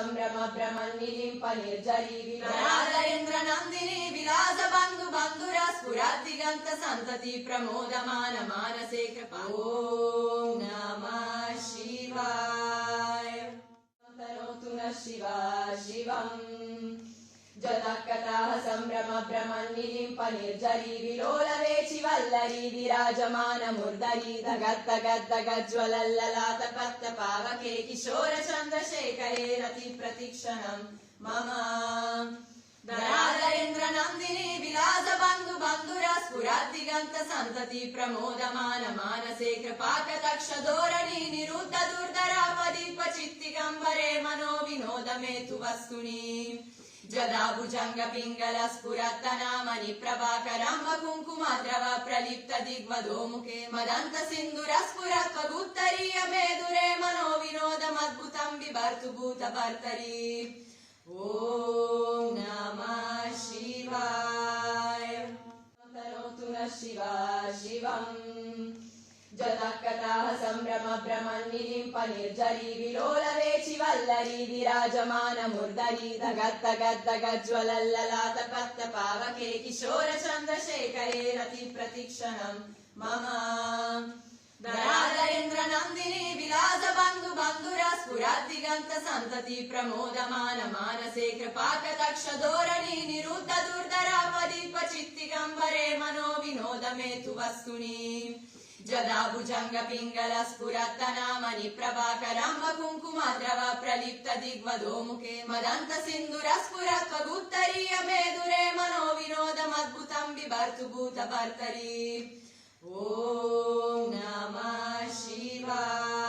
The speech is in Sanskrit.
ಸಂಭ್ರಮ ಭ್ರಮನ್ನಿಲಿಂಪ ನಿರ್ಜರಿ ವಿರಾಧರೇಂದ್ರ ನಂದಿನಿ ವಿಲಾಸ ಬಂಧು ಬಂಧುರ ಸ್ಫುರದ್ದಿಗಂತ ಸಂತತಿ ಪ್ರಮೋದಮಾನ ಮಾನಸೇ ಕೃಪಾ ಓಂ ನಮಃ ಶಿವಾಯ तनोतु नः शिवा शिवम् जतः कथाः सम्भ्रम भ्रमन्निलिम्प निर्जरी विलोलवेचि वल्लरी विराजमान मुर्दरी धगद्धगद्धगज्ज्वलल्ललाट पत्त पावके किशोर चन्द्रशेखरे रति प्रतिक्षणम् मम धराधरेन्द्र नन्दिनी विलास बन्धु बन्धुर स्फुरद्दिगन्त सन्तति प्रमोदमान मानसे कृपाकटाक्ष धोरणी निरुद्ध दुर्धरापदीप चित्तिगम्बरे मनो विनोद मे तु वस्तुनि जदा भुजंग पिंगल स्फुरत्तनामनि प्रभाकरं कुङ्कुमद्रव प्रलिप्त दिग्वधोमुखे मदन्त सिन्दूर स्फुरत्वगुत्तरीय मेदुरे मनो विनोदमद्भुतं बिभर्तु भूतभर्तरि ओम नमः शिवाय तनोतु नः शिवा शिवम् जतः कथाः सम्भ्रम भ्रमन्निलिम्प निर्जरी विलोलवेचि वल्लरी विराजमान मुर्दरी धगद्धगद्धगज्ज्वलल्ललाट पत्त पावके किशोर चन्द्रशेखरे रति प्रतिक्षणम् मम धराधरेन्द्र नन्दिनी विलास बन्धु बन्धुर स्फुरद्दिगन्त सन्तति प्रमोदमान मानसे कृपाकटाक्ष धोरणी निरुद्ध दुर्धरापदीप चित्तिगम्बरे मनो विनोद मे तु वस्तुनि जदा भुजंग पिंगल स्फुरत्तनामनि प्रभाकरं कुङ्कुमद्रव प्रलिप्त दिग्वधोमुखे मदन्त सिन्दूर स्फुरत्वगुत्तरीय मेदुरे मनो विनोदमद्भुतं बिभर्तु भूतभर्तरि ओम नमः शिवाय।